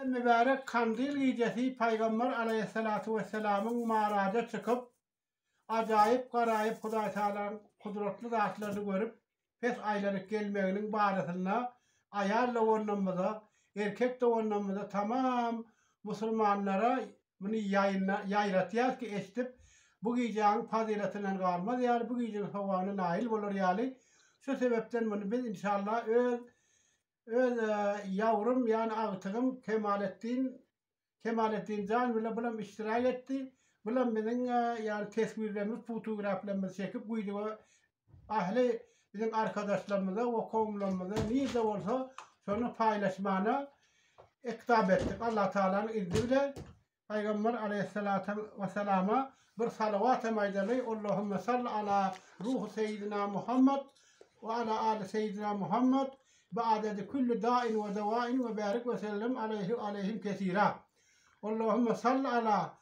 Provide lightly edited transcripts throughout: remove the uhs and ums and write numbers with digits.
Mübarek Kandil gecesi Peygamber Aleyhissalatu vesselam'ın mağaraja çıkıp acayip garayip Hudaý Taala'nın kudretli zatlarını görüp pes aylanıp gelmeğinin barasına ayarla onunmada erkek de onunmada tamam Müslümanlara bunu yayratıyaz ki eşitip bu gecenin faziletine kalmaz yani bu gecenin havanı nail olur yani şu sebepten bunu biz inşallah öz yavrum yani ağıtığım Kemalettin Can bile bulam iştirak etti. Bulam bizim yani tesvirlerimiz, fotoğraflarımız çekip buydu ahli bizim arkadaşlarımıza ve komşularımıza neyse olsa sonra paylaşmana iktab ettik. Allah Teala'nın izniyle Peygamber Aleyhissalatu vesselam'a bir salavat-ı meydalı Allahümme salli ala ruhu seyyidina Muhammed ve ala ali seyyidina Muhammed بعدد كل داء ودواء وبارك وسلم عليه وعليهم كثيرا اللهم صل على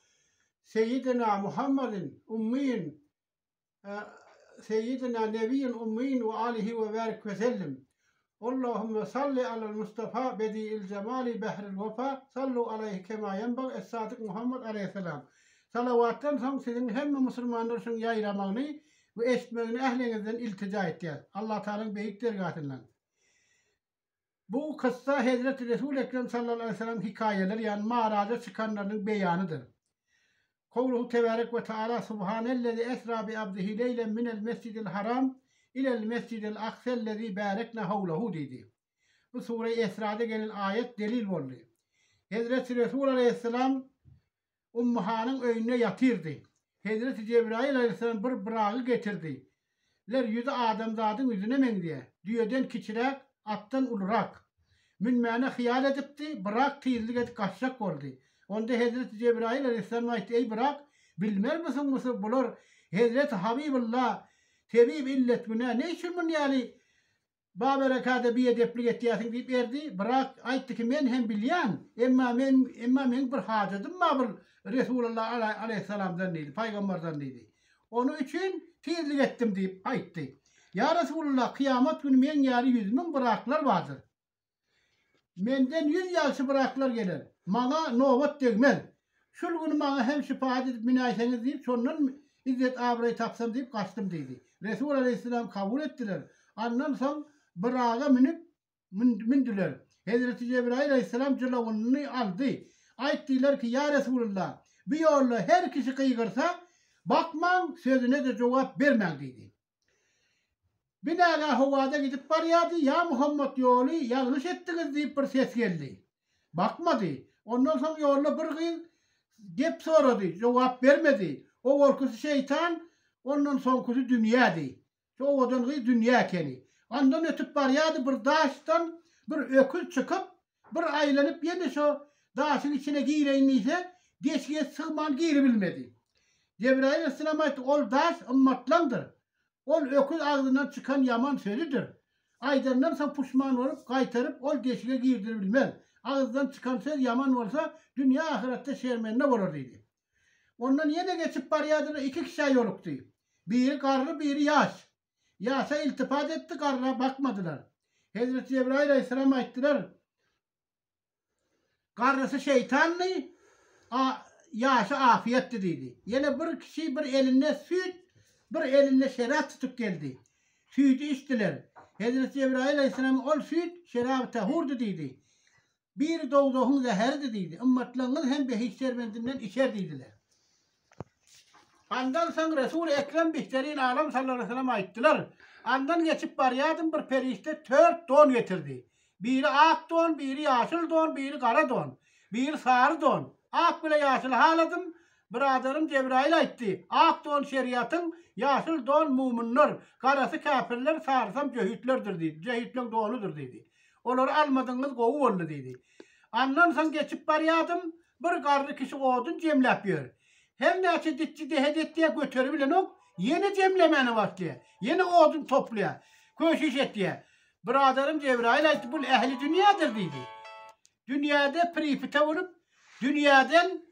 سيدنا محمد أمين سيدنا نبي أمين وآله وبارك وسلم اللهم صل على المصطفى بديع الجمال بحر الوفا صلوا عليه كما ينبغي الصادق محمد عليه السلام صلواتtan son sizin hem Müslümanlar için yayramağını ve eşitmeğini ehlinizden iltica ettiler. Allah Teala'nın büyük dergâhından. Bu kıssa Hazreti Resul-i Ekrem sallallahu aleyhi ve sellem hikayeler yani mağaraja çıkanların beyanıdır. Kavluhu tebarek ve teala subhanellezi esra bi abdihi leylen minel mescidil haram ilel mescidil aksellezi barekna havlehu dedi. Bu sure-i Esra'da gelen ayet delil oldu. Hazreti Resul aleyhisselam Ummuhan'ın önüne yatırdı. Hazreti Cebrail aleyhisselam bir bırağı getirdi. Ler yüzü Ademzadın yüzüne men diye. Düyeden kiçirek attan ulurak. Münmene hıyal edipti, bırak tiyizlik edip kaçacak oldu. Onda Hazreti Cebrail aleyhisselam ayette, ey bırak, bilmez misin mısır bulur? Hazreti Habibullah, tebib illet buna, ne için bunu yani? Baberekade bir edeplik ettiyasin deyip erdi, bırak, ayette ki men hem bilyan, emma men bir hacadım ma bir Resulullah aleyhisselam'dan neydi, peygamberden neydi. Onun için tiyizlik ettim deyip ayette. Ya Resulullah kıyamet günü men yarı yüzümün bıraklar vardır. Menden 100 yaşı bıraklar gelir. Bana novat degmez. Şul günü bana hem şifaat edip minayseniz deyip sonundan İzzet Abra'yı tapsam deyip kaçtım dedi. Resul Aleyhisselam kabul ettiler. Ondan sonra bırağa mindiler. Hazreti Cebrail Aleyhisselam cılavununu aldı. Ayettiler ki ya Resulullah bir yolla her kişi kıygırsa bakmam sözüne de cevap vermem dedi. Binaga havada gidip baryadı. Ya Muhammed yolu yanlış ettiniz deyip bir ses geldi. Bakmadı. Ondan sonra yoluna bir kıyıl gep soradı. Cevap vermedi. O korkusu şeytan, ondan sonkusu dünyadı. O odan kıyı dünya keni. Ondan ötüp baryadı bir daştan bir ökül çıkıp bir aylanıp yine şu daşın içine giyreyinliyse geçkiye sığman giyrebilmedi. Cebrail Aleyhisselam ayette ol daş ımmatlandır. Ol öküz ağzından çıkan yaman sözüdür. Aydandan sen puşman olup kaytarıp ol deşine girdirebilmez. Ağızdan çıkan söz yaman olsa dünya ahirette şermenine olur dedi. Ondan yine geçip baryadılar 2 kişi yoluktu. Biri karlı biri yaş. Yaşa iltifat etti karlığa bakmadılar. Hazreti Cebrail Aleyhisselam ettiler. Karlısı şeytanlı yaşa afiyetti dedi. Yine bir kişi bir eline süt bir elinde şerap tutup geldi. Sütü içtiler. Hazreti Cebrail Aleyhisselam ol süt şerap tahurdu dedi. Bir doğduğun zehirdi dedi. Ümmetlerinin hem behiç şerbendinden içer dediler. Ondan sonra Resul-i Ekrem Bihterîn Alem sallallahu aleyhi ve sellem aittiler. Ondan geçip baryadım bir perişte 4 don getirdi. Biri ak don, biri yaşıl don, biri kara don, biri sarı don. Ak bile yaşıl haladım. Biraderim Cebrail aitti. Ak don şeriatın, yaşıl don mumunlar, karası kafirler, sarısam cehitlerdir dedi. Cehitler donudur dedi. Onları almadığınız kovu oldu dedi. Ondan sonra geçip baryadım, bir karlı kişi odun cemlep hem ne açı ditçi dehedet diye götürebilen o, yeni cemlemeni başlıyor. Yeni odun topluyor. Köşiş et diye. Biraderim Cebrail aitti, bu ehli dünyadır dedi. Dünyada prifite olup, dünyadan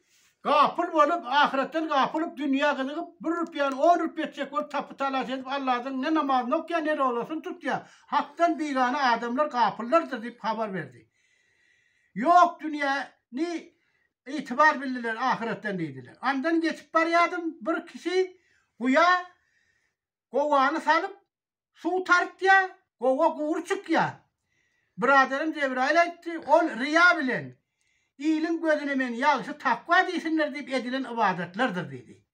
gafıl olup, ahiretten gafıl olup, dünya kızıkıp, 1 rupiyan, 10 rupiya çekip, tapı talaş edip, Allah'tan ne namazın yok ya, ne olasın tut ya. Hak'tan birane adamlar gafıllardır deyip haber verdi. Yok dünya ni itibar bildiler ahiretten dediler. Andan geçip baryadım bir kişi kuya kovanı salıp su tart ya kova kuvurçuk ya. Biraderim Cebrail etti. Ol riya bilen. İyilin gözüne men yağışı takva deysinler deyip edilen ibadetlerdir dedi.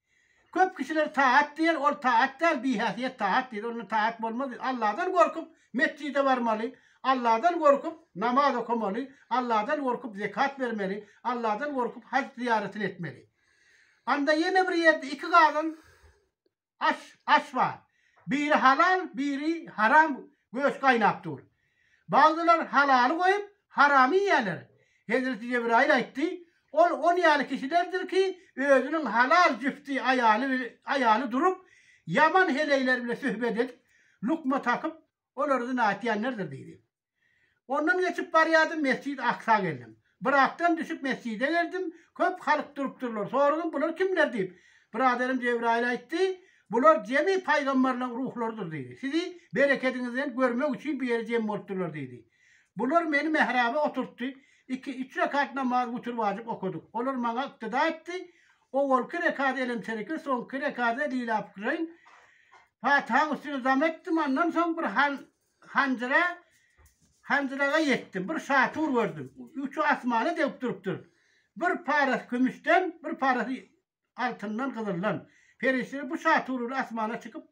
Köp kişiler taat diyer, ol taat der, bihasiyet taat deyir. Onun taat olmaz. Allah'tan korkup mescide varmalı. Allah'tan korkup namaz okumalı. Allah'tan korkup zekat vermeli. Allah'tan korkup hac ziyaretini etmeli. Anda yine bir yerde iki kadın aş var. Biri halal, biri haram göz kaynaktır. Bazılar halalı koyup haramı yerler. Hazreti Cebrail etti. On yani kişilerdir ki özünün halal cüfti ayalı durup yaman heleyler bile sohbet edip lukma takıp onları zinaat diyenlerdir dedi. Ondan geçip baryadım Mescid-i Aksa geldim. Bıraktım düşüp mescide geldim. Köp halk durup dururlar. Sordum bunlar kimler deyip. Biraderim Cebrail etti. Bunlar cemi peygamberlerin ruhlarıdır dedi. Sizi bereketinizden görmek için bir yere cem olurlar dedi. Bunlar beni mehrabe oturttu. 2-3 rekat namaz butur vacip okuduk. Onlar bana iktida etti. O 2 rekat elim çerekir. Son 2 rekatı lila fıkrayın. Fatiha'nın üstüne zam ettim. Ondan sonra bir hancıraga yettim. Bir şatur gördüm. 3'ü asmanı deyip duruptur. Bir parası gümüşten, bir parası altından kızıldan. Perişleri bu şaturun asmana çıkıp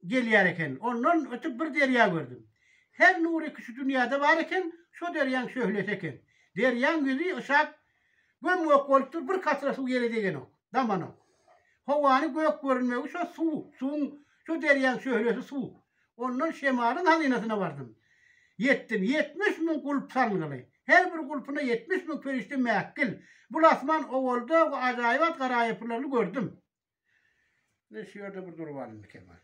geliyerken. Ondan ötüp bir derya gördüm. Her nuri ki şu dünyada var iken şu deryan şöhleteken. Deryan gözü ışak göm yok oluptur bir katra su gelecek o. Daman o. Havanı gök görünmüyor. Şu su. Şu deryan şöhleti su. Ondan şemarın hazinesine vardım. Yettim. 70 bin kulp sarmıgalı. Her bir kulpuna 70 bin perişte mehakkil. Bu asman o oldu. O acayibat garayiplerini gördüm. Ne şiyorda bir durum var mı Kemal?